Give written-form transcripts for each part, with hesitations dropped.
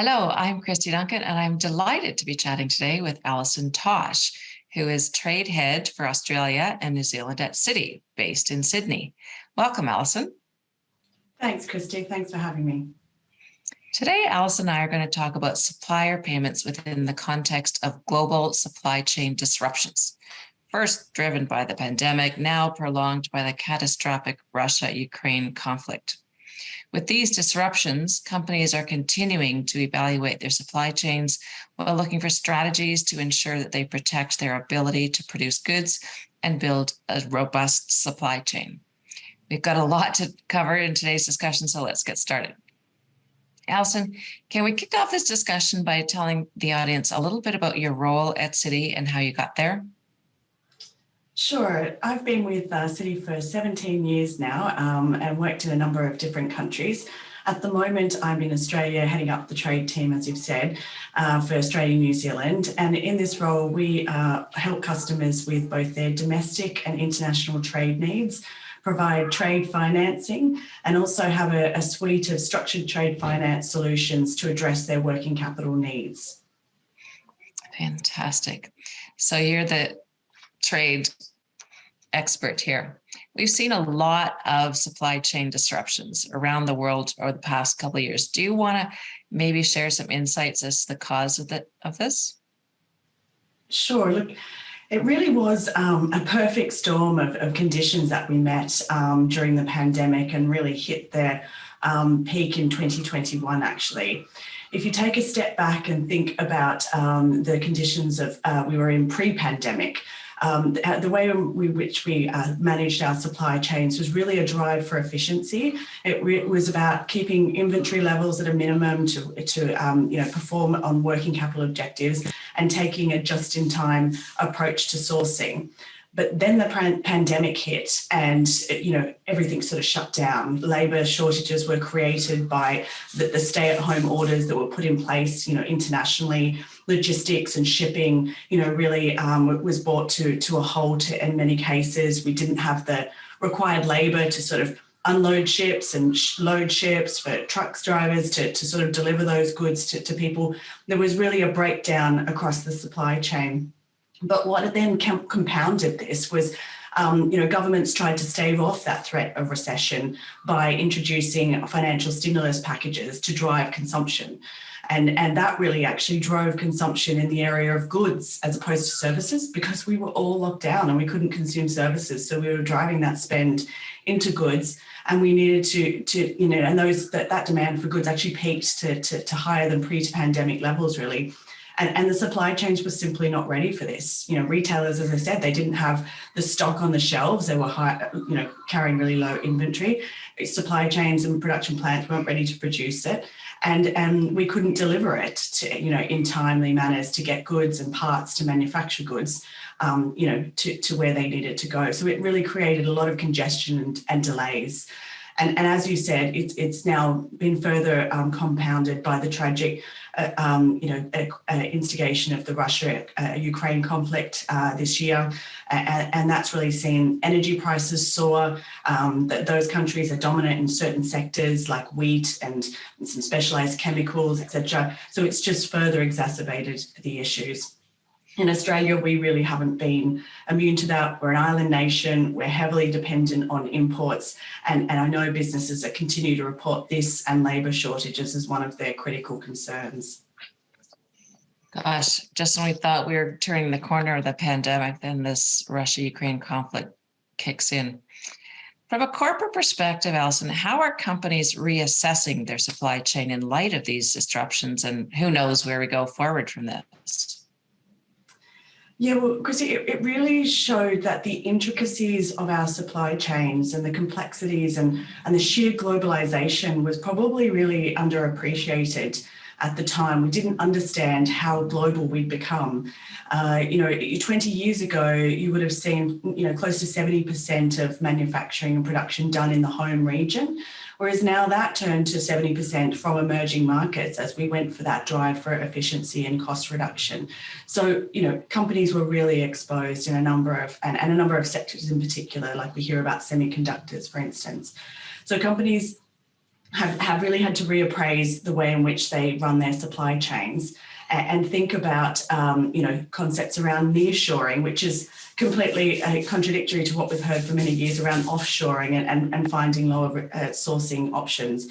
Hello, I'm Kristy Duncan, and I'm delighted to be chatting today with Alison Tosh, who is Trade Head for Australia and New Zealand at Citi, based in Sydney. Welcome, Alison. Thanks, Kristy. Thanks for having me. Today, Alison and I are going to talk about supplier payments within the context of global supply chain disruptions. First driven by the pandemic, now prolonged by the catastrophic Russia-Ukraine conflict. With these disruptions, companies are continuing to evaluate their supply chains while looking for strategies to ensure that they protect their ability to produce goods and build a robust supply chain. We've got a lot to cover in today's discussion, so let's get started. Alison, can we kick off this discussion by telling the audience a little bit about your role at Citi and how you got there? Sure. I've been with Citi for 17 years now and worked in a number of different countries. At the moment, I'm in Australia, heading up the trade team, as you've said, for Australia and New Zealand. And in this role, we help customers with both their domestic and international trade needs, provide trade financing, and also have a suite of structured trade finance solutions to address their working capital needs. Fantastic. So you're the trade expert here. We've seen a lot of supply chain disruptions around the world over the past couple of years. Do you want to maybe share some insights as to the cause of this? Sure. Look, it really was a perfect storm of conditions that we met during the pandemic and really hit their peak in 2021, actually. If you take a step back and think about the conditions of we were in pre-pandemic, the way in which we managed our supply chains was really a drive for efficiency. It was about keeping inventory levels at a minimum to perform on working capital objectives and taking a just-in-time approach to sourcing. But then the pandemic hit and, everything sort of shut down. Labour shortages were created by the stay-at-home orders that were put in place, internationally. Logistics and shipping, really was brought to a halt in many cases. We didn't have the required labour to sort of unload ships and load ships for trucks drivers to sort of deliver those goods to people. There was really a breakdown across the supply chain. But what then compounded this was, governments tried to stave off that threat of recession by introducing financial stimulus packages to drive consumption. And that really actually drove consumption in the area of goods as opposed to services, because we were all locked down and we couldn't consume services. So we were driving that spend into goods, and we needed to and that demand for goods actually peaked to higher than pre-pandemic levels, really. And the supply chains were simply not ready for this. Retailers, as I said, they didn't have the stock on the shelves. They were carrying really low inventory. Supply chains and production plants weren't ready to produce it. And we couldn't deliver it in timely manners to get goods and parts to manufacture goods, to where they needed to go. So it really created a lot of congestion and delays. And as you said, it's now been further compounded by the tragic, instigation of the Russia-Ukraine conflict this year. And that's really seen energy prices soar. Those countries are dominant in certain sectors like wheat and some specialised chemicals, etc. So it's just further exacerbated the issues. In Australia, we really haven't been immune to that. We're an island nation. We're heavily dependent on imports. And I know businesses that continue to report this and labour shortages as one of their critical concerns. Gosh, just when we thought we were turning the corner of the pandemic, then this Russia-Ukraine conflict kicks in. From a corporate perspective, Alison, how are companies reassessing their supply chain in light of these disruptions, and who knows where we go forward from this? Yeah, well, Kristy, it really showed that the intricacies of our supply chains and the complexities and the sheer globalization was probably really underappreciated at the time. We didn't understand how global we'd become. 20 years ago, you would have seen, close to 70% of manufacturing and production done in the home region, whereas now that turned to 70% from emerging markets as we went for that drive for efficiency and cost reduction. So, companies were really exposed in a number of sectors in particular, like we hear about semiconductors, for instance. So companies have really had to reappraise the way in which they run their supply chains and think about, concepts around nearshoring, which is completely contradictory to what we've heard for many years around offshoring and finding lower sourcing options.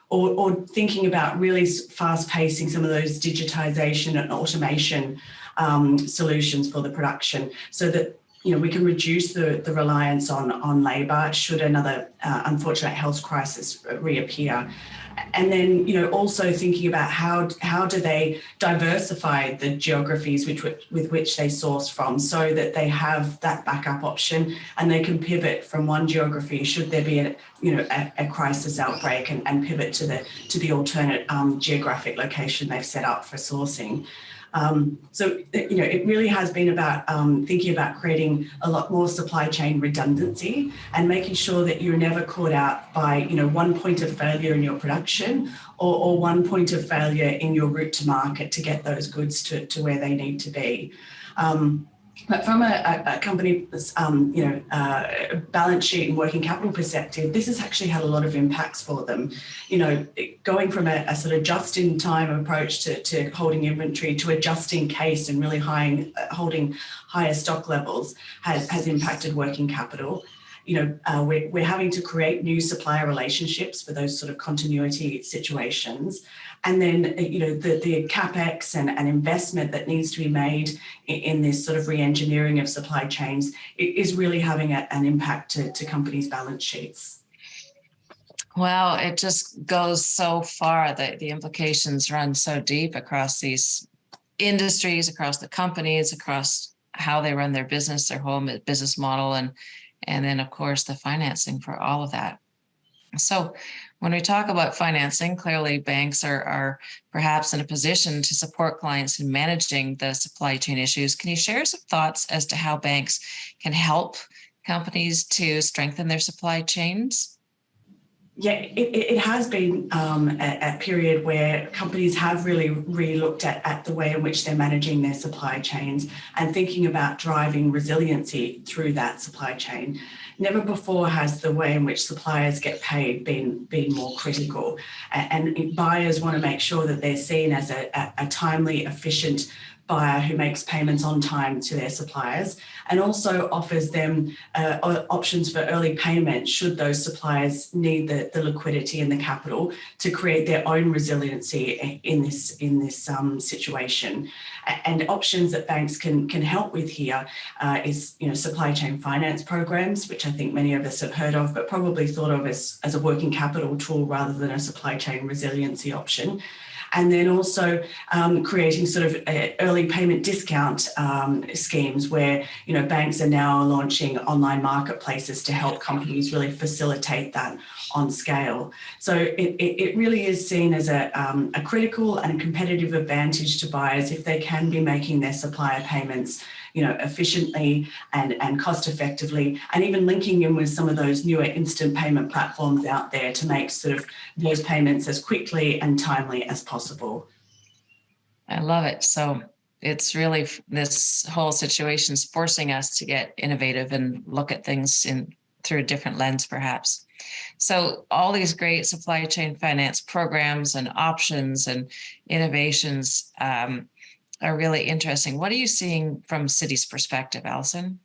Or thinking about really fast pacing some of those digitization and automation solutions for the production so that we can reduce the reliance on labour should another unfortunate health crisis reappear. And then, also thinking about how do they diversify the geographies with which they source from so that they have that backup option and they can pivot from one geography should there be a crisis outbreak and pivot to the alternate geographic location they've set up for sourcing. It really has been about thinking about creating a lot more supply chain redundancy and making sure that you're never caught out by, one point of failure in your production or one point of failure in your route to market to get those goods to where they need to be. But from a company's, balance sheet and working capital perspective, this has actually had a lot of impacts for them. Going from a sort of just-in-time approach to holding inventory to a just-in-case and really holding higher stock levels has impacted working capital. We're having to create new supplier relationships for those sort of continuity situations. And then, the CapEx and investment that needs to be made in this sort of re-engineering of supply chains is really having an impact to companies' balance sheets. Well, it just goes so far that the implications run so deep across these industries, across the companies, across how they run their business, their whole business model, and then, of course, the financing for all of that. So when we talk about financing, clearly banks are perhaps in a position to support clients in managing the supply chain issues. Can you share some thoughts as to how banks can help companies to strengthen their supply chains? Yeah, it has been a period where companies have really re-looked at the way in which they're managing their supply chains and thinking about driving resiliency through that supply chain. Never before has the way in which suppliers get paid been more critical. And buyers want to make sure that they're seen as a timely, efficient buyer who makes payments on time to their suppliers and also offers them options for early payment should those suppliers need the liquidity and the capital to create their own resiliency in this situation. And options that banks can help with here is supply chain finance programs, which I think many of us have heard of, but probably thought of as a working capital tool rather than a supply chain resiliency option. And then also creating sort of early payment discount schemes where, banks are now launching online marketplaces to help companies really facilitate that on scale. So it really is seen as a critical and competitive advantage to buyers if they can be making their supplier payments efficiently and cost effectively, and even linking in with some of those newer instant payment platforms out there to make sort of those payments as quickly and timely as possible. I love it. So it's really, this whole situation is forcing us to get innovative and look at things through a different lens, perhaps. So all these great supply chain finance programs and options and innovations are really interesting. What are you seeing from Citi's perspective, Alison?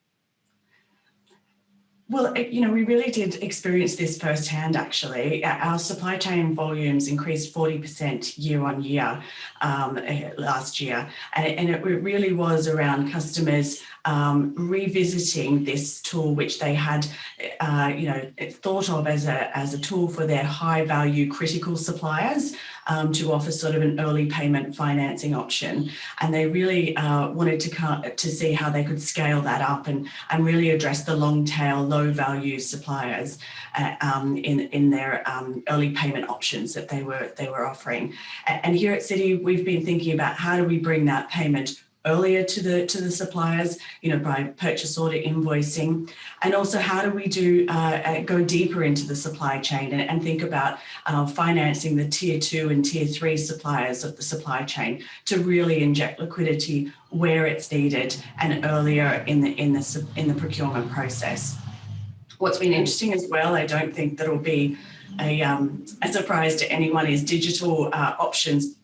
Well, we really did experience this firsthand, actually. Our supply chain volumes increased 40% year on year last year. And it really was around customers revisiting this tool, which they had, thought of as a tool for their high value critical suppliers to offer sort of an early payment financing option. And they really wanted to see how they could scale that up and really address the long tail, low value suppliers in their early payment options that they were offering. And here at Citi, we've been thinking about how do we bring that payment earlier to the suppliers, by purchase order invoicing, and also how do we go deeper into the supply chain and think about financing the tier 2 and tier 3 suppliers of the supply chain to really inject liquidity where it's needed and earlier in the procurement process. What's been interesting as well, I don't think that'll be a surprise to anyone is digital options,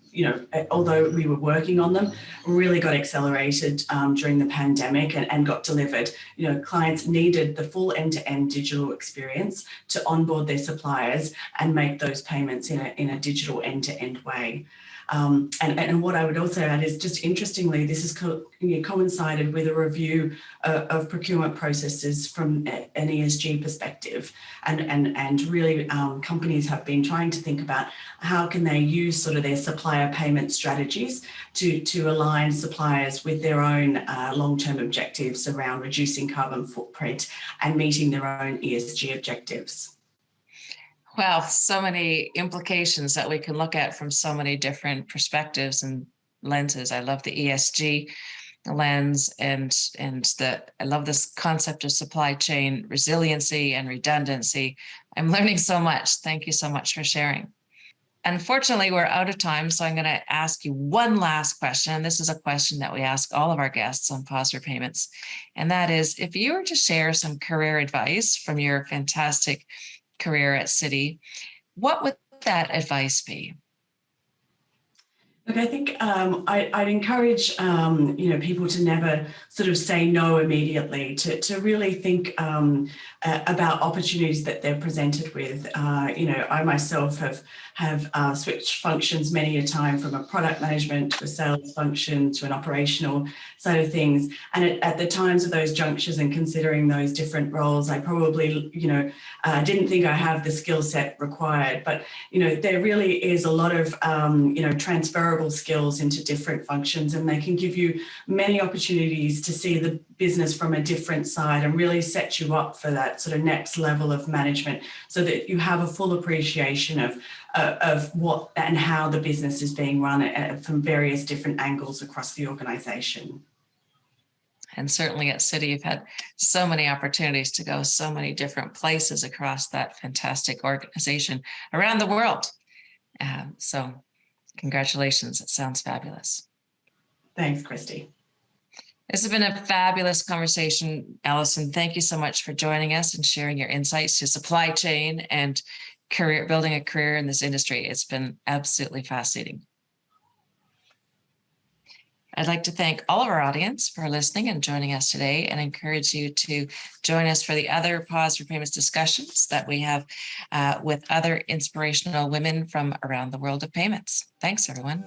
although we were working on them, really got accelerated during the pandemic and got delivered. Clients needed the full end-to-end digital experience to onboard their suppliers and make those payments in a digital end-to-end way. And what I would also add is, just interestingly, this has coincided with a review of procurement processes from an ESG perspective, and really companies have been trying to think about how can they use sort of their supplier payment strategies to align suppliers with their own long-term objectives around reducing carbon footprint and meeting their own ESG objectives. Wow, so many implications that we can look at from so many different perspectives and lenses. I love the ESG lens, and I love this concept of supply chain resiliency and redundancy. I'm learning so much. Thank you so much for sharing. Unfortunately, we're out of time, so I'm going to ask you one last question. This is a question that we ask all of our guests on Pause for Payments, and that is, if you were to share some career advice from your fantastic career at Citi, what would that advice be? Look, I think I'd encourage people to never sort of say no immediately, to really think about opportunities that they're presented with. I myself have switched functions many a time, from a product management to a sales function to an operational side of things. And at the times of those junctures and considering those different roles, I probably, didn't think I have the skill set required. But, there really is a lot of, transferable skills into different functions, and they can give you many opportunities to see the business from a different side and really set you up for that sort of next level of management, so that you have a full appreciation of what and how the business is being run from various different angles across the organisation. And certainly at Citi, you've had so many opportunities to go so many different places across that fantastic organization around the world. So congratulations. It sounds fabulous. Thanks, Kristy. This has been a fabulous conversation, Alison. Thank you so much for joining us and sharing your insights to supply chain and building a career in this industry. It's been absolutely fascinating. I'd like to thank all of our audience for listening and joining us today, and encourage you to join us for the other Pause for Payments discussions that we have with other inspirational women from around the world of payments. Thanks, everyone.